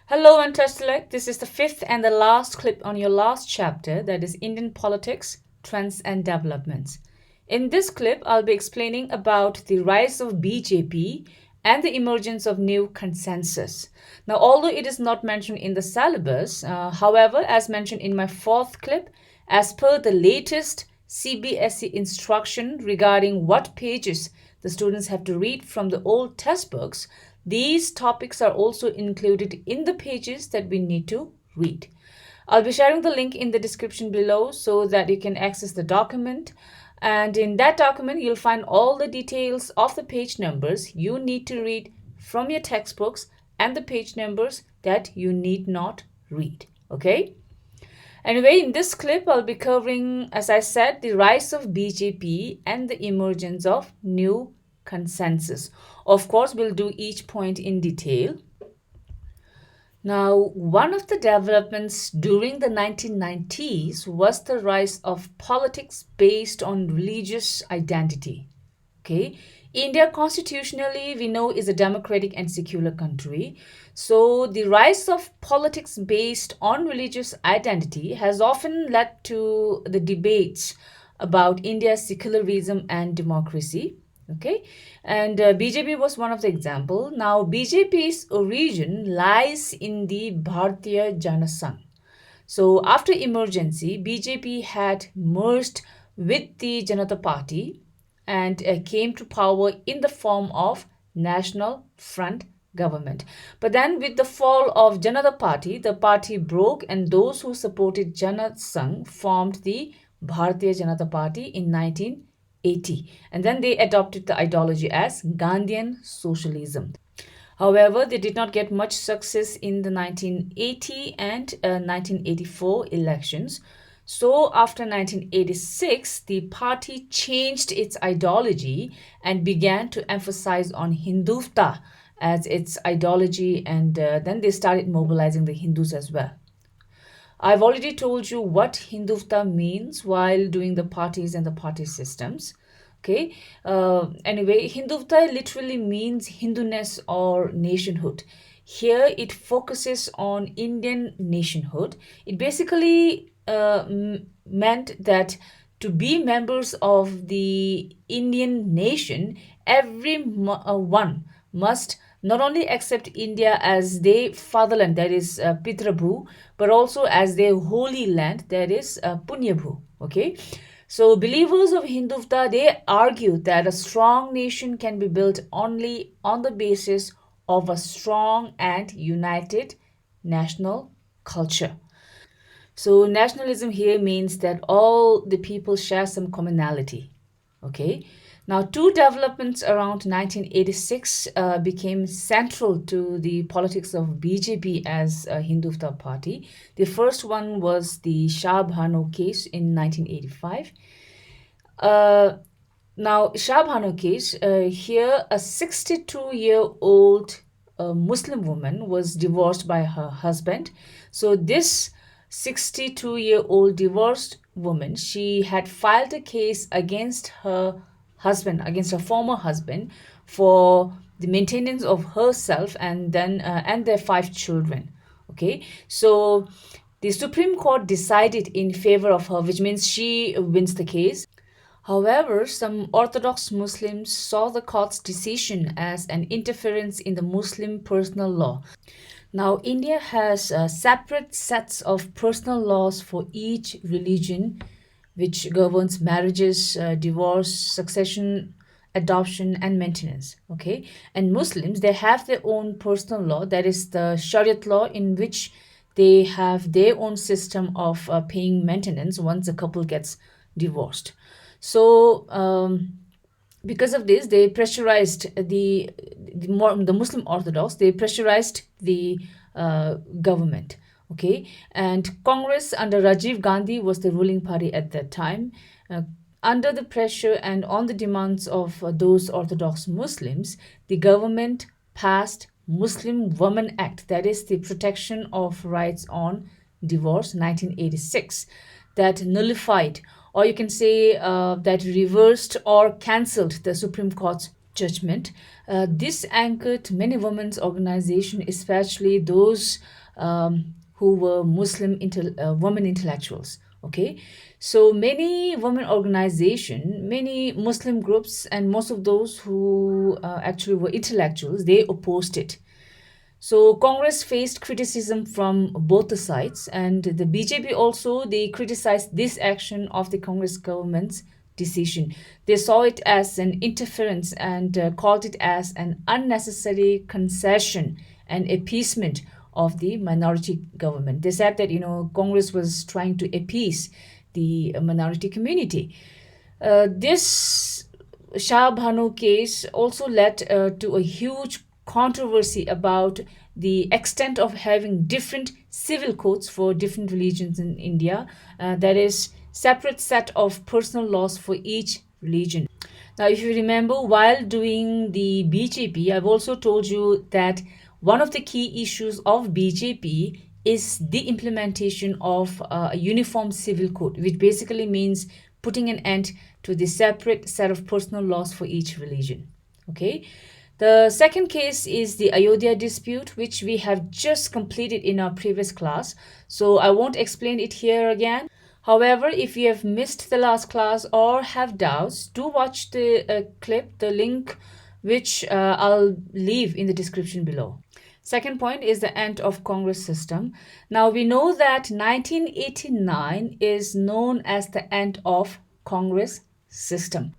Hello, Interstellar. This is the fifth and the last clip on your last chapter, that is Indian politics, trends, and developments. In this clip, I'll be explaining about the rise of BJP and the emergence of new consensus. Now, although it is not mentioned in the syllabus, however, as mentioned in my fourth clip, as per the latest CBSE instruction regarding what pages the students have to read from the old textbooks, these topics are also included in the pages that we need to read. I'll be sharing the link in the description below so that you can access the document. And in that document, you'll find all the details of the page numbers you need to read from your textbooks and the page numbers that you need not read. Okay? Anyway, in this clip, I'll be covering, as I said, the rise of BJP and the emergence of new consensus. Of course, we'll do each point in detail. Now, one of the developments during the 1990s was the rise of politics based on religious identity. Okay, India constitutionally, we know, is a democratic and secular country. So, the rise of politics based on religious identity has often led to the debates about India's secularism and democracy. Okay, and BJP was one of the example. Now, BJP's origin lies in the Bharatiya Jana Sangh. So, after emergency, BJP had merged with the Janata Party and came to power in the form of National Front government. But then, with the fall of Janata Party, the party broke, and those who supported Janat Sangh formed the Bharatiya Janata Party in 1980. And then they adopted the ideology as Gandhian socialism. However, they did not get much success in the 1980 and 1984 elections. So, after 1986, the party changed its ideology and began to emphasize on Hindutva as its ideology, and then they started mobilizing the Hindus as well. I've already told you what Hindutva means while doing the parties and the party systems. Okay. Anyway, Hindutva literally means Hinduness or nationhood. Here it focuses on Indian nationhood. It basically meant that to be members of the Indian nation, everyone must not only accept India as their fatherland, that is Pitrabhu, but also as their holy land, that is Punyabhu. Okay. So, believers of Hindutva, they argue that a strong nation can be built only on the basis of a strong and united national culture. So, nationalism here means that all the people share some commonality. Okay. Now, two developments around 1986 became central to the politics of BJP as a Hindutva party. The first one was the Shah Bhano case in 1985. Now, Shah Bhano case, here a 62-year-old Muslim woman was divorced by her husband. So, this 62-year-old divorced woman, she had filed a case against her husband, against her former husband, for the maintenance of herself and then and their 5 children. Okay, so the Supreme Court decided in favor of her, which means she wins the case. However, some Orthodox Muslims saw the court's decision as an interference in the Muslim personal law. Now, India has separate sets of personal laws for each religion, which governs marriages, divorce, succession, adoption, and maintenance. Okay, and Muslims, they have their own personal law, that is the Shariat law, in which they have their own system of paying maintenance once a couple gets divorced. So, because of this, they pressurized the Muslim Orthodox. They pressurized the government. Okay, and Congress under Rajiv Gandhi was the ruling party at that time. Under the pressure and on the demands of those Orthodox Muslims, the government passed Muslim Women Act, that is the Protection of Rights on Divorce, 1986, that nullified, or you can say that reversed or cancelled the Supreme Court's judgment. This anchored many women's organizations, especially those who were women intellectuals. Okay, so many women organization, many Muslim groups, and most of those who actually were intellectuals, they opposed it. So Congress faced criticism from both the sides, and the BJP also, they criticized this action of the Congress government's decision. They saw it as an interference and called it as an unnecessary concession and appeasement of the minority government. They said that Congress was trying to appease the minority community. This Shah Banu case also led to a huge controversy about the extent of having different civil codes for different religions in India. That is, separate set of personal laws for each religion. Now, if you remember, while doing the BJP, I've also told you that one of the key issues of BJP is the implementation of a uniform civil code, which basically means putting an end to the separate set of personal laws for each religion. Okay. The second case is the Ayodhya dispute, which we have just completed in our previous class. So I won't explain it here again. However, if you have missed the last class or have doubts, do watch the clip, the link which I'll leave in the description below. Second point is the end of Congress system. Now we know that 1989 is known as the end of Congress system.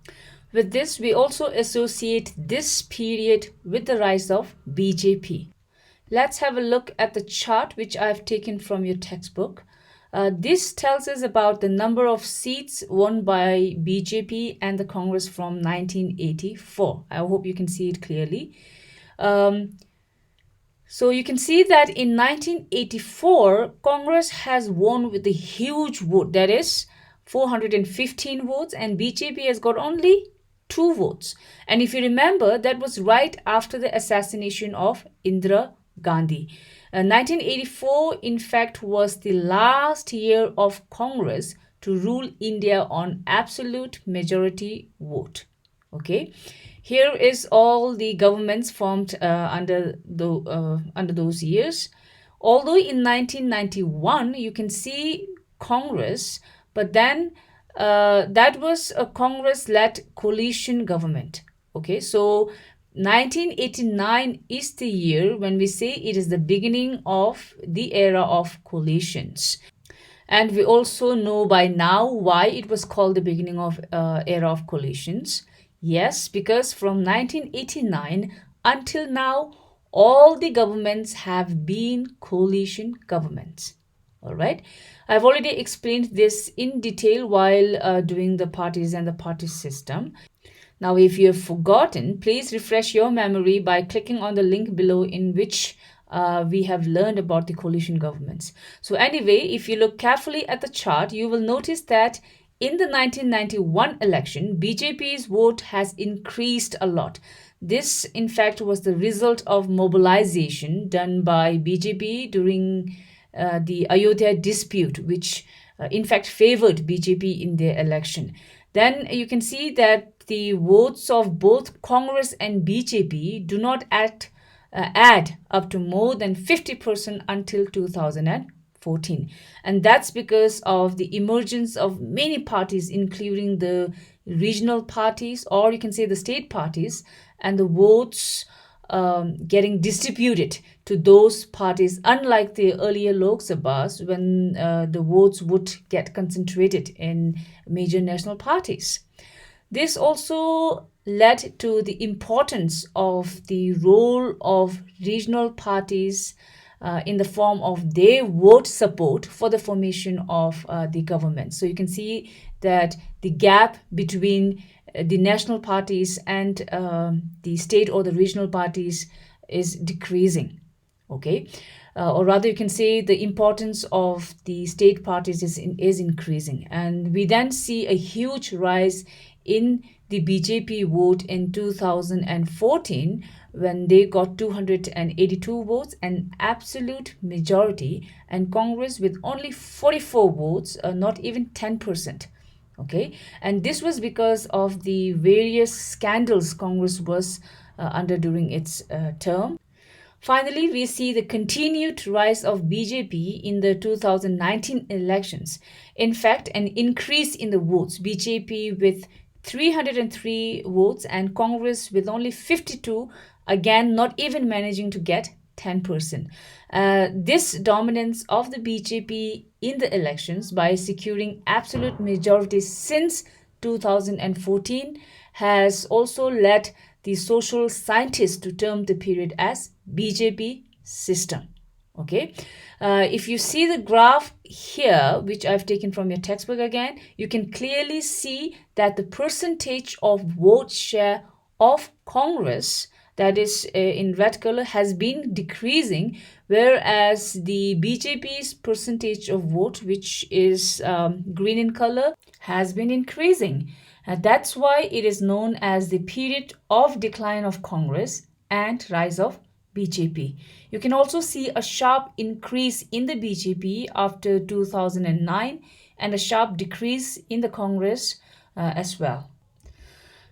With this, we also associate this period with the rise of BJP. Let's have a look at the chart which I've taken from your textbook. This tells us about the number of seats won by BJP and the Congress from 1984. I hope you can see it clearly. So you can see that in 1984, Congress has won with a huge vote, that is 415 votes, and BJP has got only 2 votes. And if you remember, that was right after the assassination of Indira Gandhi. 1984, in fact, was the last year of Congress to rule India on absolute majority vote. Okay, here is all the governments formed under those years. Although in 1991 you can see Congress, but then that was a Congress-led coalition government. Okay, so 1989 is the year when we say it is the beginning of the era of coalitions. And we also know by now why it was called the beginning of era of coalitions. Yes, because from 1989 until now, all the governments have been coalition governments. All right. I've already explained this in detail while doing the parties and the party system. Now, if you have forgotten, please refresh your memory by clicking on the link below in which we have learned about the coalition governments. So anyway, if you look carefully at the chart, you will notice that in the 1991 election, BJP's vote has increased a lot. This, in fact, was the result of mobilization done by BJP during the Ayodhya dispute, which in fact favored BJP in their election. Then you can see that the votes of both Congress and BJP do not add up to more than 50% until 2014. And that's because of the emergence of many parties, including the regional parties, or you can say the state parties, and the votes getting distributed to those parties, unlike the earlier Lok Sabhas, when the votes would get concentrated in major national parties. This also led to the importance of the role of regional parties in the form of their vote support for the formation of the government. So you can see that the gap between the national parties and the state or the regional parties is decreasing. Okay, or rather you can say the importance of the state parties is increasing, and we then see a huge rise in the BJP vote in 2014 when they got 282 votes, an absolute majority, and Congress with only 44 votes, not even 10%. Okay, and this was because of the various scandals Congress was under during its term. Finally, we see the continued rise of BJP in the 2019 elections. In fact, an increase in the votes. BJP with 303 votes and Congress with only 52, again, not even managing to get 10%. This dominance of the BJP in the elections by securing absolute majority since 2014 has also led the social scientists to term the period as BJP system. Okay, if you see the graph here, which I've taken from your textbook again, you can clearly see that the percentage of vote share of Congress, that is in red color, has been decreasing, whereas the BJP's percentage of vote, which is green in color, has been increasing. And that's why it is known as the period of decline of Congress and rise of BJP. You can also see a sharp increase in the BJP after 2009 and a sharp decrease in the Congress as well.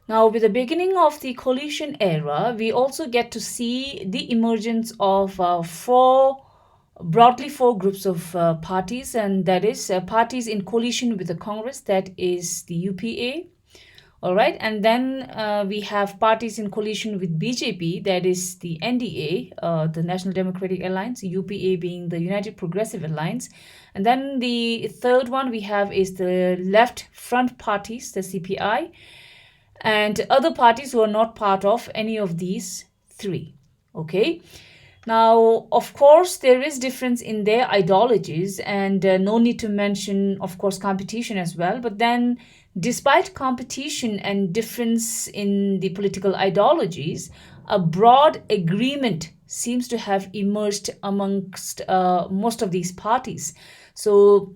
Now, with the beginning of the coalition era, we also get to see the emergence of broadly four groups of parties, and that is parties in coalition with the Congress, that is the UPA. All right, and then we have parties in coalition with BJP, that is the NDA, the National Democratic Alliance, UPA being the United Progressive Alliance. And then the third one we have is the left front parties, the CPI, and other parties who are not part of any of these three. Okay. Now, of course, there is difference in their ideologies, and no need to mention, of course, competition as well. But then, despite competition and difference in the political ideologies, a broad agreement seems to have emerged amongst most of these parties. So,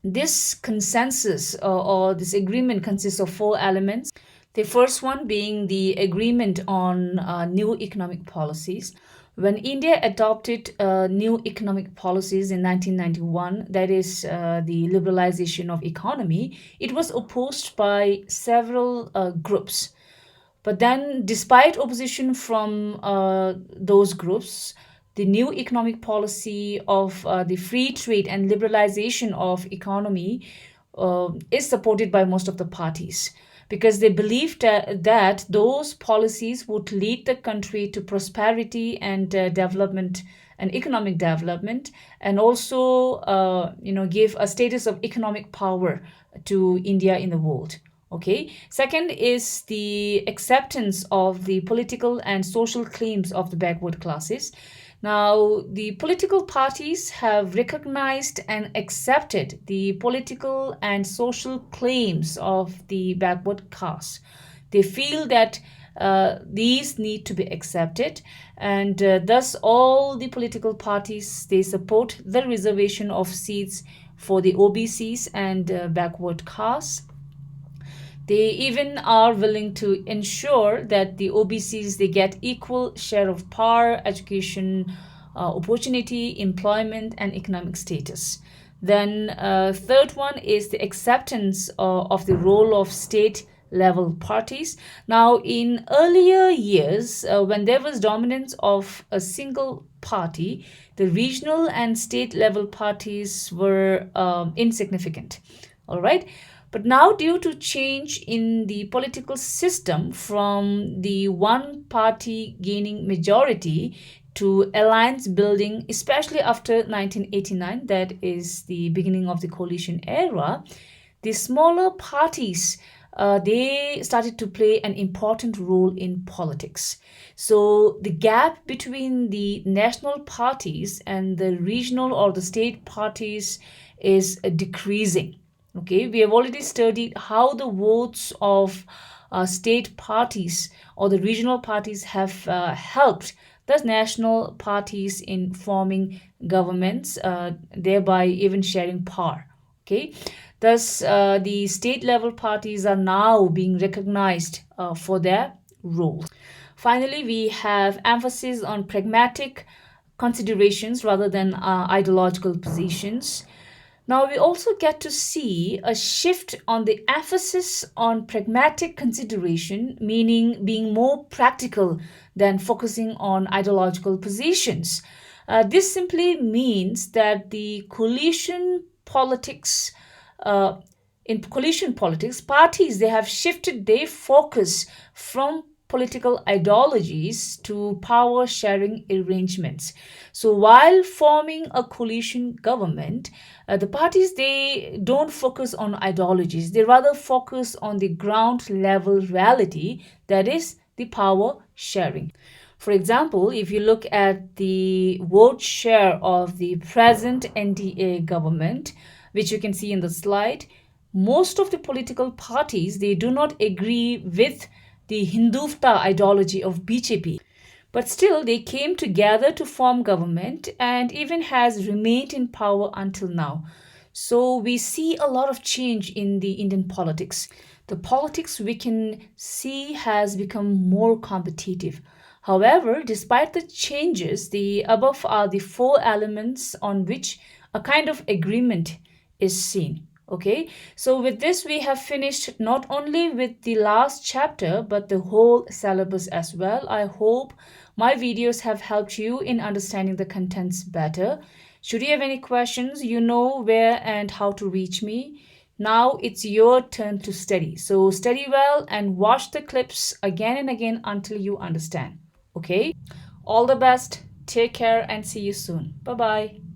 this consensus or this agreement consists of four elements. The first one being the agreement on new economic policies. When India adopted new economic policies in 1991, that is the liberalization of economy, it was opposed by several groups. But then, despite opposition from those groups, the new economic policy of the free trade and liberalization of economy is supported by most of the parties, because they believed that those policies would lead the country to prosperity and development and economic development, and also give a status of economic power to India in the world. Okay. Second is the acceptance of the political and social claims of the backward classes. Now, the political parties have recognized and accepted the political and social claims of the backward caste. They feel that these need to be accepted, and thus all the political parties, they support the reservation of seats for the OBCs and backward castes. They even are willing to ensure that the OBCs, they get equal share of power, education, opportunity, employment, and economic status. Then third one is the acceptance of the role of state level parties. Now, in earlier years, when there was dominance of a single party, the regional and state level parties were insignificant. All right. But now, due to change in the political system from the one party gaining majority to alliance building, especially after 1989, that is the beginning of the coalition era, the smaller parties, they started to play an important role in politics. So the gap between the national parties and the regional or the state parties is decreasing. Okay, we have already studied how the votes of state parties or the regional parties have helped the national parties in forming governments, thereby even sharing power. Okay, thus the state level parties are now being recognized for their role. Finally, we have emphasis on pragmatic considerations rather than ideological positions. Now we also get to see a shift on the emphasis on pragmatic consideration, meaning being more practical than focusing on ideological positions. This simply means that the uh, in coalition politics, parties they have shifted their focus from political ideologies to power sharing arrangements. So while forming a coalition government, the parties they don't focus on ideologies, they rather focus on the ground level reality, that is the power sharing. For example, if you look at the vote share of the present NDA government, which you can see in the slide, most of the political parties they do not agree with the Hindutva ideology of BJP. But still, they came together to form government and even has remained in power until now. So we see a lot of change in the Indian politics. The politics we can see has become more competitive. However, despite the changes, the above are the four elements on which a kind of agreement is seen. Okay, so with this, we have finished not only with the last chapter but the whole syllabus as well. I hope my videos have helped you in understanding the contents better. Should you have any questions, you know where and how to reach me. Now it's your turn to study. So study well and watch the clips again and again until you understand. Okay? All the best. Take care and see you soon. Bye bye.